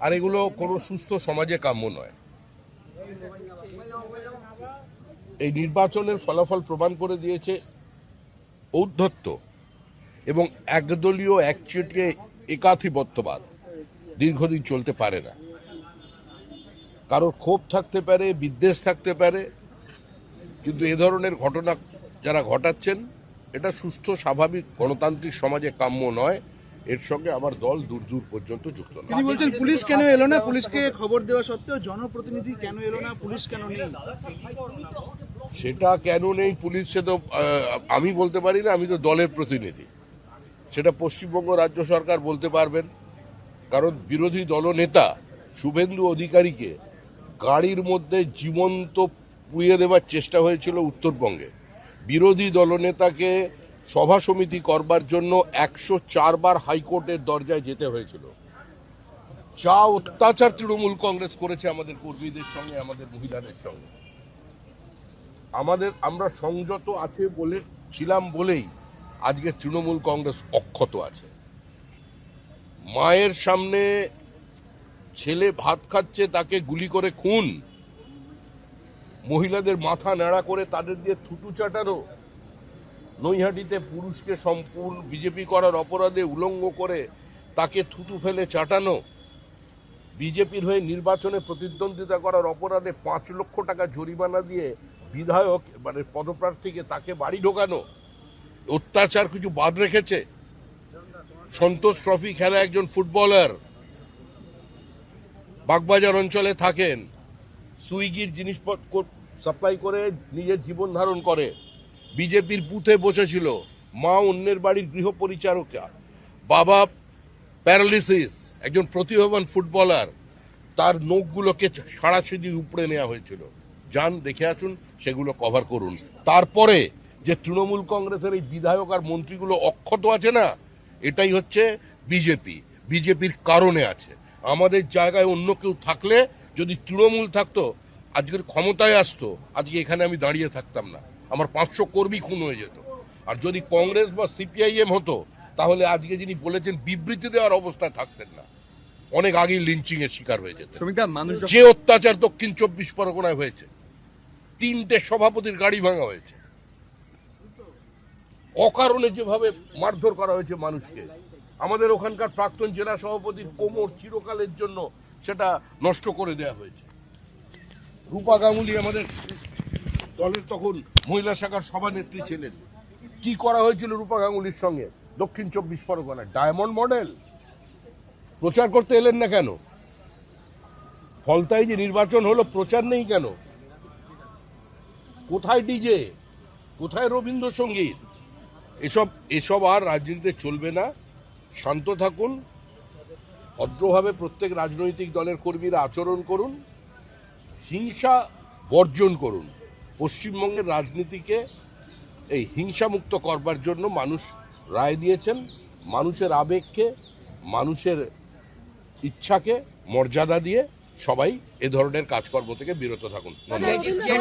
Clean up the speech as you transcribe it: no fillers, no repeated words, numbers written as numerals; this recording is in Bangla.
আর এগুলো কোনো সুস্থ সমাজে কাম্য নয়। এই নির্বাচনের ফলাফল প্রমাণ করে দিয়েছে ঔদ্ধত্য এবং একদলীয় একচেটিয়া একাধিপত্যবাদ দীর্ঘদিন চলতে পারে না। কারোর ক্ষোভ থাকতে পারে, বিদ্বেষ থাকতে পারে, কিন্তু এ ধরনের ঘটনা যারা ঘটাচ্ছেন এটা সুস্থ স্বাভাবিক গণতান্ত্রিক সমাজে কাম্য নয়। এর সঙ্গে আমার দল দূর দূর পর্যন্ত যুক্ত নয়। তিনি বলছেন পুলিশ কেন এলো না, পুলিশকে খবর দেওয়া সত্ত্বেও জনপ্রতিনিধি কেন এলো না, পুলিশ কেন নেই? সেটা কেন নেই পুলিশ, সে তো আমি বলতে পারি না, আমি তো দলের প্রতিনিধি। সেটা পশ্চিমবঙ্গ রাজ্য সরকার বলতে পারবেন, কারণ বিরোধী দলনেতা শুভেন্দু অধিকারীকে গাড়ির মধ্যে জীবন্ত পুড়িয়ে দেওয়ার চেষ্টা হয়েছিল উত্তরবঙ্গে। বিরোধী দলনেতাকে সভা সমিতি করবার জন্য 104 বার হাইকোর্টের দরজায় যেতে হয়েছিল। যা অত্যাচার তৃণমূল কংগ্রেস করেছে আমাদের কর্মীদের সঙ্গে, আমাদের মহিলাদের সঙ্গে, আমরা সংযত আছে ছিলাম বলেই আজকে তৃণমূল কংগ্রেস অক্ষত আছে। মায়ের সামনে ছেলে ভাত খাচ্ছে, তাকে গুলি করে খুন, মহিলাদের মাথা ন্যাড়া করে তাদের দিয়ে থুতু চাটানো, নৈহাটিতে পুরুষকে সম্পূর্ণ বিজেপি করার অপরাধে উলঙ্গ করে তাকে থুতু ফেলে চাটানো, বিজেপির হয়ে নির্বাচনে প্রতিদ্বন্দ্বিতা করার অপরাধে 5 লক্ষ টাকা জরিমানা দিয়ে বিধায়ক মানে পদপ্রার্থীকে তাকে বাড়ি ঢোকানো, অত্যাচার কিছু বাদ রেখেছে? সন্তোষ ট্রফি খেলা একজন ফুটবলার বাগবাজার অঞ্চলে থাকেন, সুইগির জিনিসপত্র সাপ্লাই করে নিজের জীবন ধারণ করে, বিজেপির বুথে বসেছিল, মা অন্যের বাড়ির গৃহ পরিচারিকা, বাবা প্যারালিসিস, একজন প্রতিভাবান ফুটবলার, তার নখগুলোকে সারাশিদি উপড়ে নেওয়া হয়েছিল। যান দেখে আসুন, সেগুলো কভার করুন। তারপরে যে তৃণমূল কংগ্রেসের এই বিধায়ক আর মন্ত্রীগুলো অক্ষত আছে না, এটাই হচ্ছে বিজেপির কারণে আছে। আমাদের জায়গায় অন্য কেউ থাকলে, যদি তৃণমূল থাকতো, আজকের ক্ষমতায় আসতো, আজকে এখানে আমি দাঁড়িয়ে থাকতাম না, আমার 500 কর্মী খুন হয়ে যেত। আর যদি কংগ্রেস বা সিপিআইএম হতো, তাহলে আজকে যিনি বলেছেন বিবৃতি দেওয়ার অবস্থায় থাকতেন না, অনেক আগেই লিঞ্চিং এর শিকার হয়ে যেত। যে অত্যাচার দক্ষিণ 24 পরগনায় হয়েছে, 3টে সভাপতির গাড়ি ভাঙা হয়েছে, অকারণে যেভাবে মারধর করা হয়েছে মানুষকে, আমাদের ওখানকার প্রাক্তন জেলা সভাপতির কোমর চিরকালের জন্য সেটা নষ্ট করে দেওয়া হয়েছে। রূপা গাঙ্গুলি আমাদের দলের তখন মহিলা শাখার সভানেত্রী ছিলেন, কি করা হয়েছিল রূপা গাঙ্গুলির সঙ্গে দক্ষিণ 24 পরগনায়? ডায়মন্ড মডেল প্রচার করতে এলেন না কেন? ফলতায় যে নির্বাচন হলো, প্রচার নেই কেন? কোথায় ডিজে, কোথায় রবীন্দ্রসঙ্গীত? এসব আর রাজনীতিতে চলবে না। শান্ত থাকুন, ভদ্রভাবে প্রত্যেক রাজনৈতিক দলের কর্মীরা আচরণ করুন, হিংসা বর্জন করুন। পশ্চিমবঙ্গের রাজনীতিকে এই হিংসামুক্ত করবার জন্য মানুষ রায় দিয়েছেন। মানুষের আবেগকে, মানুষের ইচ্ছাকে মর্যাদা দিয়ে সবাই এ ধরনের কাজকর্ম থেকে বিরত থাকুন। ধন্যবাদ।